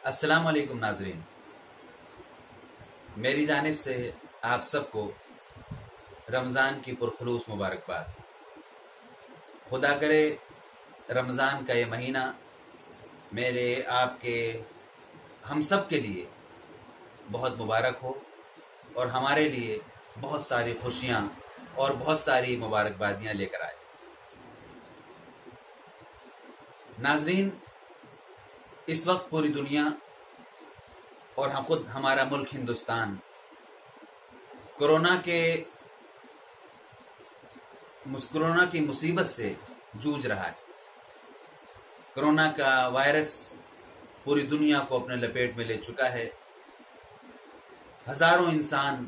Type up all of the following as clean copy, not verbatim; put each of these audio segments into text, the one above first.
السلام علیکم ناظرین، میری جانب سے آپ سب کو رمضان کی پرخلوص مبارکباد۔ خدا کرے رمضان کا یہ مہینہ میرے آپ کے ہم سب کے لیے بہت مبارک ہو اور ہمارے لیے بہت ساری خوشیاں اور بہت ساری مبارکبادیاں لے کر آئے۔ ناظرین، اس وقت پوری دنیا اور ہمارا ملک ہندوستان کورونا کی مصیبت سے جوجھ رہا ہے۔ کورونا کا وائرس پوری دنیا کو اپنے لپیٹ میں لے چکا ہے۔ ہزاروں انسان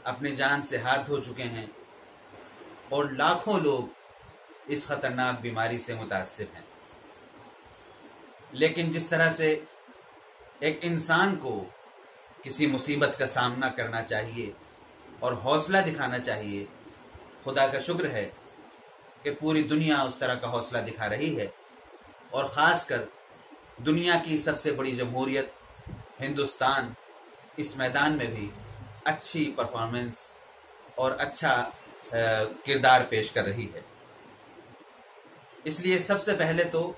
اپنی جان سے ہاتھ دھو چکے ہیں اور لاکھوں لوگ اس خطرناک بیماری سے متاثر ہیں۔ لیکن جس طرح سے ایک انسان کو کسی مصیبت کا سامنا کرنا چاہیے اور حوصلہ دکھانا چاہیے، خدا کا شکر ہے کہ پوری دنیا اس طرح کا حوصلہ دکھا رہی ہے، اور خاص کر دنیا کی سب سے بڑی جمہوریت ہندوستان اس میدان میں بھی اچھی پرفارمنس اور اچھا کردار پیش کر رہی ہے۔ اس لیے سب سے پہلے تو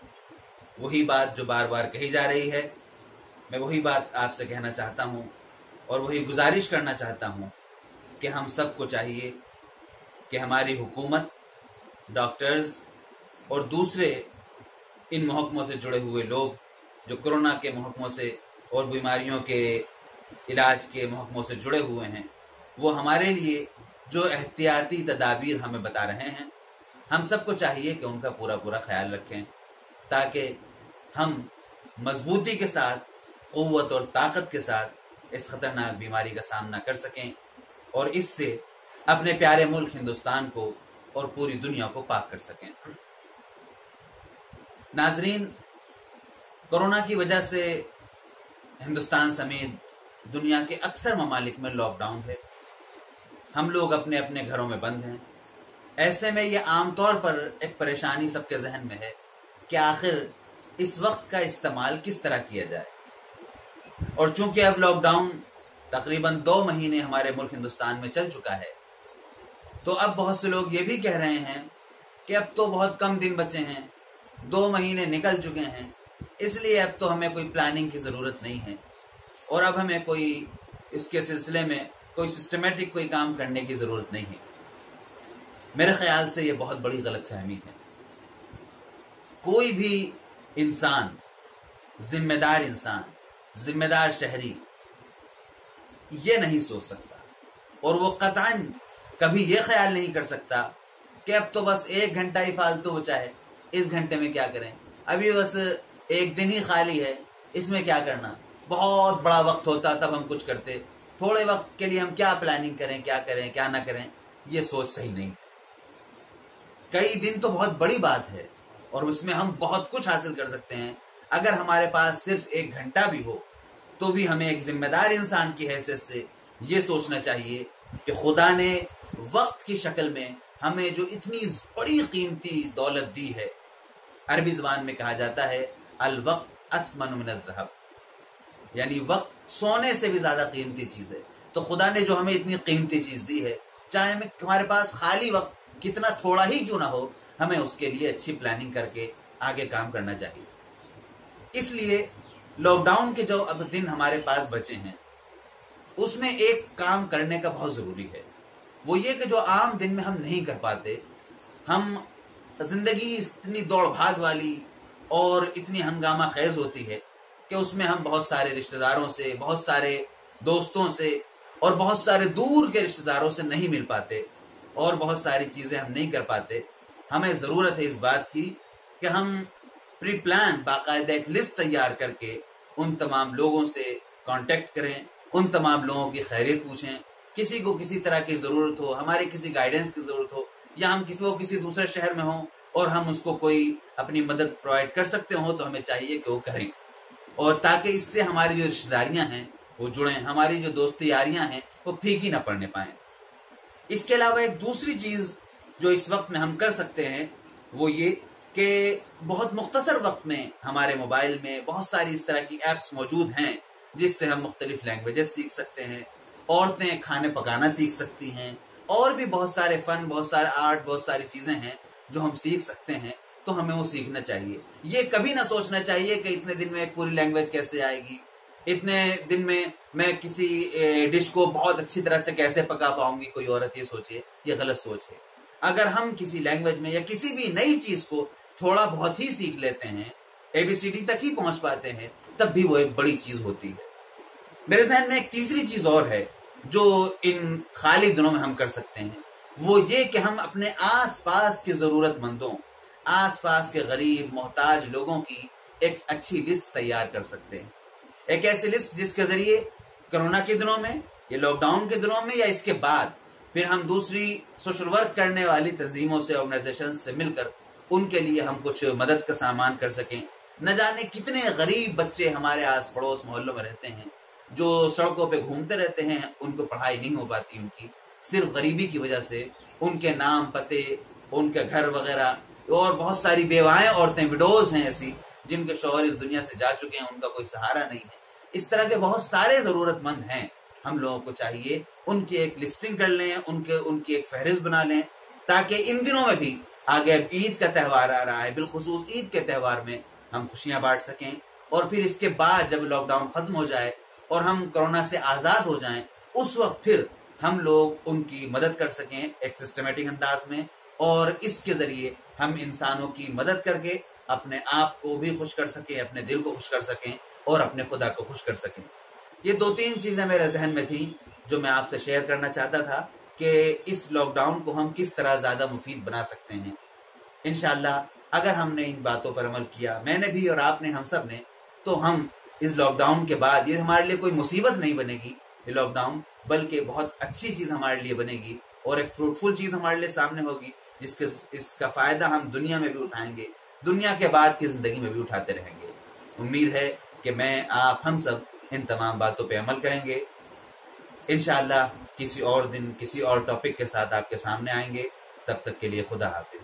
وہی بات جو بار بار کہی جا رہی ہے، میں وہی بات آپ سے کہنا چاہتا ہوں اور وہی گزارش کرنا چاہتا ہوں کہ ہم سب کو چاہیے کہ ہماری حکومت، ڈاکٹرز اور دوسرے ان محکموں سے جڑے ہوئے لوگ جو کورونا کے محکموں سے اور بیماریوں کے علاج کے محکموں سے جڑے ہوئے ہیں، وہ ہمارے لیے جو احتیاطی تدابیر ہمیں بتا رہے ہیں، ہم سب کو چاہیے کہ ان کا پورا خیال رکھیں، تاکہ ہم مضبوطی کے ساتھ، قوت اور طاقت کے ساتھ اس خطرناک بیماری کا سامنا کر سکیں اور اس سے اپنے پیارے ملک ہندوستان کو اور پوری دنیا کو پاک کر سکیں۔ ناظرین، کورونا کی وجہ سے ہندوستان سمیت دنیا کے اکثر ممالک میں لاک ڈاؤن ہے۔ ہم لوگ اپنے اپنے گھروں میں بند ہیں۔ ایسے میں یہ عام طور پر ایک پریشانی سب کے ذہن میں ہے کہ آخر اس وقت کا استعمال کس طرح کیا جائے، اور چونکہ اب لاک ڈاؤن تقریباً 2 مہینے ہمارے ملک ہندوستان میں چل چکا ہے، تو اب بہت سے لوگ یہ بھی کہہ رہے ہیں کہ اب تو بہت کم دن بچے ہیں، 2 مہینے نکل چکے ہیں، اس لیے اب تو ہمیں کوئی پلاننگ کی ضرورت نہیں ہے اور اب ہمیں کوئی اس کے سلسلے میں کوئی سسٹمیٹک کوئی کام کرنے کی ضرورت نہیں ہے۔ میرے خیال سے یہ بہت بڑی غلط فہمی ہے۔ کوئی بھی انسان، ذمہ دار شہری یہ نہیں سوچ سکتا، اور وہ قطعاً کبھی یہ خیال نہیں کر سکتا کہ اب تو بس 1 گھنٹہ ہی فالتو بچا ہے، اس گھنٹے میں کیا کریں، ابھی بس 1 دن ہی خالی ہے، اس میں کیا کرنا، بہت بڑا وقت ہوتا تب ہم کچھ کرتے، تھوڑے وقت کے لیے ہم کیا پلاننگ کریں، کیا کریں کیا نہ کریں، یہ سوچ صحیح نہیں۔ کئی دن تو بہت بڑی بات ہے اور اس میں ہم بہت کچھ حاصل کر سکتے ہیں۔ اگر ہمارے پاس صرف 1 گھنٹہ بھی ہو تو بھی ہمیں ایک ذمہ دار انسان کی حیثیت سے یہ سوچنا چاہیے کہ خدا نے وقت کی شکل میں ہمیں جو اتنی بڑی قیمتی دولت دی ہے، عربی زبان میں کہا جاتا ہے الوقت اثمن من الذهب، یعنی وقت سونے سے بھی زیادہ قیمتی چیز ہے۔ تو خدا نے جو ہمیں اتنی قیمتی چیز دی ہے، چاہے ہمارے پاس خالی وقت کتنا تھوڑا ہی کیوں نہ ہو، ہمیں اس کے لیے اچھی پلاننگ کر کے آگے کام کرنا چاہیے۔ اس لیے لاک ڈاؤن کے جو اب دن ہمارے پاس بچے ہیں، اس میں ایک کام کرنے کا بہت ضروری ہے، وہ یہ کہ جو عام دن میں ہم نہیں کر پاتے، ہم زندگی اتنی دوڑ بھاگ والی اور اتنی ہنگامہ خیز ہوتی ہے کہ اس میں ہم بہت سارے رشتہ داروں سے، بہت سارے دوستوں سے اور بہت سارے دور کے رشتہ داروں سے نہیں مل پاتے اور بہت ساری چیزیں ہم نہیں کر پاتے۔ ہمیں ضرورت ہے اس بات کی کہ ہم پری پلان باقاعدہ ایک لسٹ تیار کر کے ان تمام لوگوں سے کانٹیکٹ کریں، ان تمام لوگوں کی خیریت پوچھیں، کسی کو کسی طرح کی ضرورت ہو، ہماری کسی گائیڈنس کی ضرورت ہو، یا ہم کسی دوسرے شہر میں ہوں اور ہم اس کو کوئی اپنی مدد پرووائڈ کر سکتے ہوں تو ہمیں چاہیے کہ وہ کریں، اور تاکہ اس سے ہماری جو رشتہ داریاں ہیں وہ جڑیں، ہماری جو دوستی یاریاں ہیں وہ پھیکی نہ پڑنے پائیں۔ اس کے علاوہ ایک دوسری چیز جو اس وقت میں ہم کر سکتے ہیں وہ یہ کہ بہت مختصر وقت میں ہمارے موبائل میں بہت ساری اس طرح کی ایپس موجود ہیں جس سے ہم مختلف لینگویجز سیکھ سکتے ہیں، عورتیں کھانے پکانا سیکھ سکتی ہیں، اور بھی بہت سارے فن، بہت سارے آرٹ، بہت ساری چیزیں ہیں جو ہم سیکھ سکتے ہیں، تو ہمیں وہ سیکھنا چاہیے۔ یہ کبھی نہ سوچنا چاہیے کہ اتنے دن میں ایک پوری لینگویج کیسے آئے گی، اتنے دن میں کسی ڈش کو بہت اچھی طرح سے کیسے پکا پاؤں گی۔ کوئی عورت یہ سوچے، یہ غلط سوچ ہے۔ اگر ہم کسی لینگویج میں یا کسی بھی نئی چیز کو تھوڑا بہت ہی سیکھ لیتے ہیں، ABCD تک ہی پہنچ پاتے ہیں، تب بھی وہ ایک بڑی چیز ہوتی ہے۔ میرے ذہن میں ایک تیسری چیز اور ہے جو ان خالی دنوں میں ہم کر سکتے ہیں، وہ یہ کہ ہم اپنے آس پاس کے ضرورت مندوں، آس پاس کے غریب محتاج لوگوں کی ایک اچھی لسٹ تیار کر سکتے ہیں۔ ایک ایسی لسٹ جس کے ذریعے کرونا کے دنوں میں یا لاک ڈاؤن کے دنوں میں یا اس کے بعد پھر ہم دوسری سوشل ورک کرنے والی تنظیموں سے، آرگنائزیشن سے مل کر ان کے لیے ہم کچھ مدد کا سامان کر سکیں۔ نہ جانے کتنے غریب بچے ہمارے آس پڑوس محلوں میں رہتے ہیں جو سڑکوں پہ گھومتے رہتے ہیں، ان کو پڑھائی نہیں ہو پاتی، ان کی صرف غریبی کی وجہ سے ان کے نام پتے، ان کے گھر وغیرہ، اور بہت ساری بیوائیں عورتیں، وڈوز ہیں ایسی جن کے شوہر اس دنیا سے جا چکے ہیں، ان کا کوئی سہارا نہیں ہے۔ اس طرح کے بہت سارے ضرورت مند ہیں۔ ہم لوگوں کو چاہیے ان کی ایک لسٹنگ کر لیں، ان کی ایک فہرست بنا لیں، تاکہ ان دنوں میں بھی آگے اب عید کا تہوار آ رہا ہے، بالخصوص عید کے تہوار میں ہم خوشیاں بانٹ سکیں، اور پھر اس کے بعد جب لاک ڈاؤن ختم ہو جائے اور ہم کورونا سے آزاد ہو جائیں، اس وقت پھر ہم لوگ ان کی مدد کر سکیں ایک سسٹمیٹک انداز میں، اور اس کے ذریعے ہم انسانوں کی مدد کر کے اپنے آپ کو بھی خوش کر سکیں، اپنے دل کو خوش کر سکیں، اور اپنے خدا کو خوش کر سکیں۔ یہ 2-3 چیزیں میرے ذہن میں تھیں جو میں آپ سے شیئر کرنا چاہتا تھا کہ اس لاک ڈاؤن کو ہم کس طرح زیادہ مفید بنا سکتے ہیں۔ انشاءاللہ اگر ہم نے ان باتوں پر عمل کیا، میں نے بھی اور آپ نے، ہم سب نے، تو ہم اس لاک ڈاؤن کے بعد یہ ہمارے لیے کوئی مصیبت نہیں بنے گی یہ لاک ڈاؤن، بلکہ بہت اچھی چیز ہمارے لیے بنے گی، اور ایک فروٹفل چیز ہمارے لیے سامنے ہوگی اس کا فائدہ ہم دنیا میں بھی اٹھائیں گے، دنیا کے بعد کی زندگی میں بھی اٹھاتے رہیں گے۔ امید ہے کہ میں، آپ، ہم سب ان تمام باتوں پہ عمل کریں گے۔ انشاءاللہ کسی اور دن کسی اور ٹاپک کے ساتھ آپ کے سامنے آئیں گے۔ تب تک کے لیے خدا حافظ۔